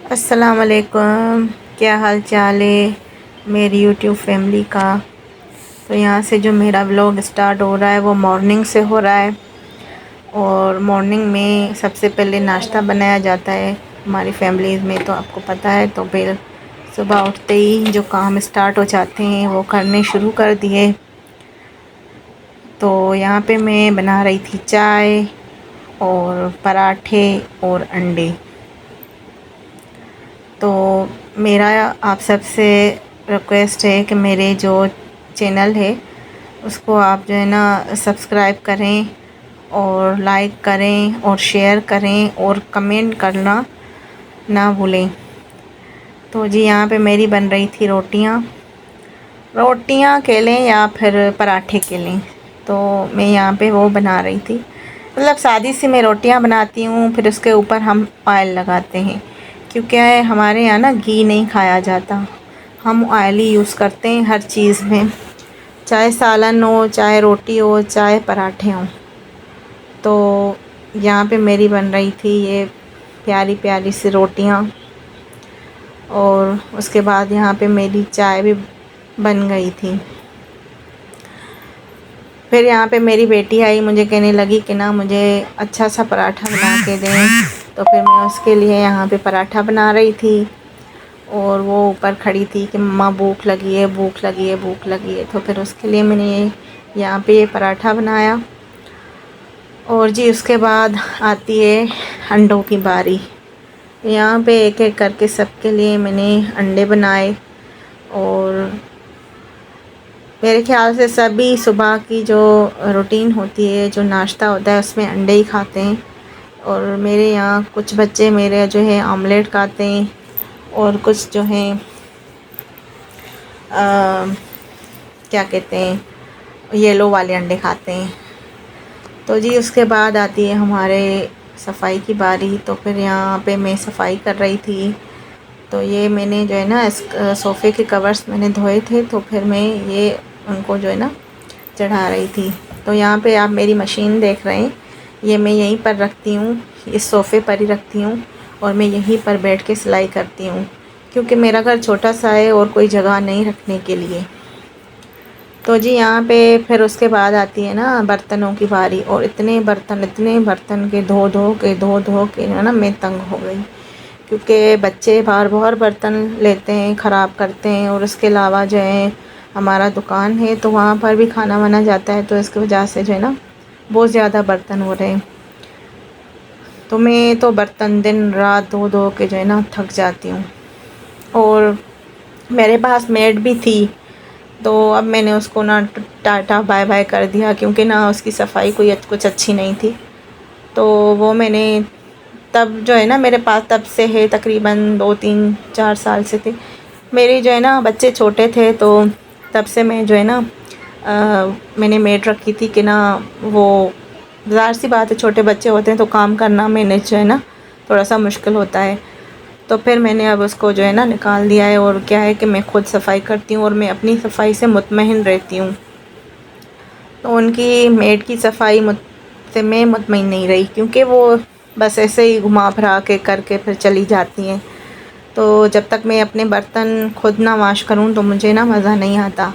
अस्सलाम वालेकुम। क्या हाल चाल है मेरी यूट्यूब फैमिली का। तो यहाँ से जो मेरा व्लॉग स्टार्ट हो रहा है वो मॉर्निंग से हो रहा है। और मॉर्निंग में सबसे पहले नाश्ता बनाया जाता है हमारी फैमिलीज़ में, तो आपको पता है। तो फिर सुबह उठते ही जो काम स्टार्ट हो जाते हैं वो करने शुरू कर दिए। तो यहाँ पे मैं बना रही थी चाय और पराठे और अंडे। तो मेरा आप सबसे रिक्वेस्ट है कि मेरे जो चैनल है उसको आप जो है ना सब्सक्राइब करें और लाइक करें और शेयर करें और कमेंट करना ना भूलें। तो जी यहाँ पे मेरी बन रही थी रोटियाँ के लें या फिर पराठे के लें। तो मैं यहाँ पे वो बना रही थी, मतलब सादी सी मैं रोटियाँ बनाती हूँ, फिर उसके ऊपर हम ऑयल लगाते हैं। क्योंकि हमारे यहाँ ना घी नहीं खाया जाता, हम ऑयल ही यूज़ करते हैं हर चीज़ में, चाहे सालन हो, चाहे रोटी हो, चाहे पराठे हों। तो यहाँ पे मेरी बन रही थी ये प्यारी प्यारी सी रोटियाँ। और उसके बाद यहाँ पे मेरी चाय भी बन गई थी। फिर यहाँ पे मेरी बेटी आई, मुझे कहने लगी कि ना मुझे अच्छा सा पराठा बना के दें। तो फिर मैं उसके लिए यहाँ पे पराठा बना रही थी और वो ऊपर खड़ी थी कि मम्मा भूख लगी है, भूख लगी है, भूख लगी है। तो फिर उसके लिए मैंने यहाँ पे ये पराठा बनाया। और जी उसके बाद आती है अंडों की बारी। यहाँ पे एक एक करके सबके लिए मैंने अंडे बनाए। और मेरे ख़्याल से सभी सुबह की जो रूटीन होती है, जो नाश्ता होता है, उसमें अंडे ही खाते हैं। और मेरे यहाँ कुछ बच्चे मेरे जो है ऑमलेट खाते हैं और कुछ जो हैं क्या कहते हैं, येलो वाले अंडे खाते हैं। तो जी उसके बाद आती है हमारे सफाई की बारी। तो फिर यहाँ पे मैं सफाई कर रही थी। तो ये मैंने जो है ना इस सोफ़े के कवर्स मैंने धोए थे, तो फिर मैं ये उनको जो है ना चढ़ा रही थी। तो यहाँ पे आप मेरी मशीन देख रहे हैं, ये मैं यहीं पर रखती हूँ, इस सोफ़े पर ही रखती हूँ और मैं यहीं पर बैठ के सिलाई करती हूँ, क्योंकि मेरा घर छोटा सा है और कोई जगह नहीं रखने के लिए। तो जी यहाँ पे फिर उसके बाद आती है ना बर्तनों की बारी। और इतने बर्तन के धो के ना मैं तंग हो गई, क्योंकि बच्चे बार बार बर्तन लेते हैं, ख़राब करते हैं। और उसके अलावा जो है हमारा दुकान है तो वहाँ पर भी खाना बना जाता है, तो इसकी वजह से जो है ना बहुत ज़्यादा बर्तन हो रहे हैं। तो मैं तो बर्तन दिन रात धो के जो है ना थक जाती हूँ। और मेरे पास मेड भी थी, तो अब मैंने उसको ना टाटा बाय बाय कर दिया, क्योंकि ना उसकी सफाई कोई कुछ अच्छी नहीं थी। तो वो मैंने तब जो है ना मेरे पास तब से है, तकरीबन 2 3 4 साल से थे मेरे जो है ना बच्चे छोटे थे। तो तब से मैं जो है ना मैंने मेड रखी थी कि ना वो ज़ाहिर सी बात है, छोटे बच्चे होते हैं तो काम करना मैनेज जो है ना थोड़ा सा मुश्किल होता है। तो फिर मैंने अब उसको जो है ना निकाल दिया है। और क्या है कि मैं ख़ुद सफाई करती हूँ और मैं अपनी सफाई से मुतमईन रहती हूँ। तो उनकी मेड की सफाई से मैं मुतमईन नहीं रही, क्योंकि वो बस ऐसे ही घुमा फिरा के करके फिर चली जाती हैं। तो जब तक मैं अपने बर्तन खुद ना वॉश करूँ तो मुझे ना मज़ा नहीं आता।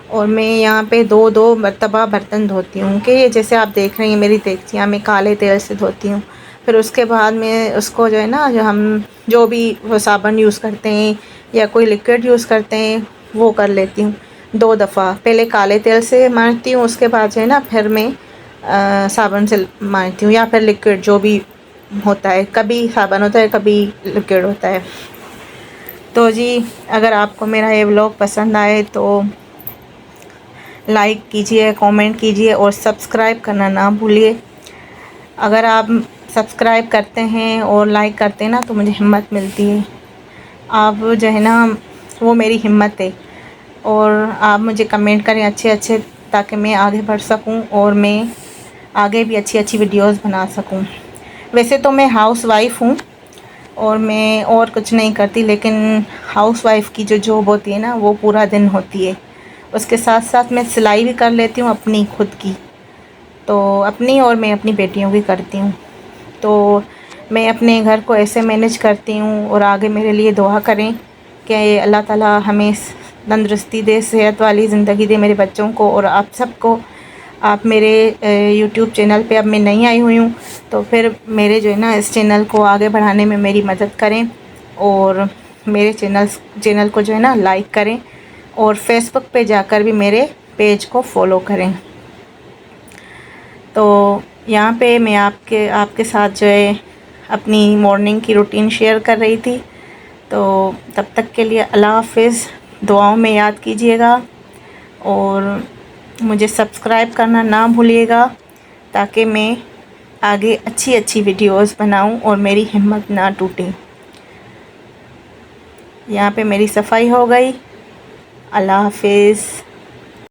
और मैं यहाँ पे दो दो मरतबा बर्तन धोती हूँ, कि जैसे आप देख रही हैं मेरी देगचियाँ मैं काले तेल से धोती हूँ। फिर उसके बाद मैं उसको जो है ना जो हम जो भी वो साबुन यूज़ करते हैं या कोई लिक्विड यूज़ करते हैं वो कर लेती हूँ 2 दफ़ा। पहले काले तेल से मारती हूँ, उसके बाद जो है ना फिर मैं साबुन से मारती हूँ या फिर लिक्विड जो भी होता है, कभी साबुन होता है कभी लिक्विड होता है। तो जी अगर आपको मेरा ये व्लॉग पसंद आए तो लाइक कीजिए, कमेंट कीजिए और सब्सक्राइब करना ना भूलिए। अगर आप सब्सक्राइब करते हैं और लाइक करते हैं ना तो मुझे हिम्मत मिलती है। आप जो है ना वो मेरी हिम्मत है। और आप मुझे कमेंट करें अच्छे अच्छे, ताकि मैं आगे बढ़ सकूं और मैं आगे भी अच्छी अच्छी वीडियोस बना सकूं। वैसे तो मैं हाउस वाइफ हूँ और मैं और कुछ नहीं करती, लेकिन हाउस वाइफ की जो जॉब होती है ना वो पूरा दिन होती है। उसके साथ साथ मैं सिलाई भी कर लेती हूँ अपनी खुद की, तो अपनी और मैं अपनी बेटियों की करती हूँ। तो मैं अपने घर को ऐसे मैनेज करती हूँ। और आगे मेरे लिए दुआ करें कि अल्लाह ताला हमें तंदुरुस्ती दे, सेहत वाली ज़िंदगी दे मेरे बच्चों को और आप सबको। आप मेरे यूट्यूब चैनल पे अब मैं नई आई हुई हूँ, तो फिर मेरे जो है ना इस चैनल को आगे बढ़ाने में मेरी मदद करें और मेरे चैनल को जो है ना लाइक करें और फेसबुक पे जाकर भी मेरे पेज को फॉलो करें। तो यहाँ पे मैं आपके साथ जो है अपनी मॉर्निंग की रूटीन शेयर कर रही थी। तो तब तक के लिए अल्लाह हाफ़िज़। दुआओं में याद कीजिएगा और मुझे सब्सक्राइब करना ना भूलिएगा, ताकि मैं आगे अच्छी अच्छी वीडियोस बनाऊं और मेरी हिम्मत ना टूटे। यहाँ पे मेरी सफाई हो गई। अल्लाह हाफ़िज़।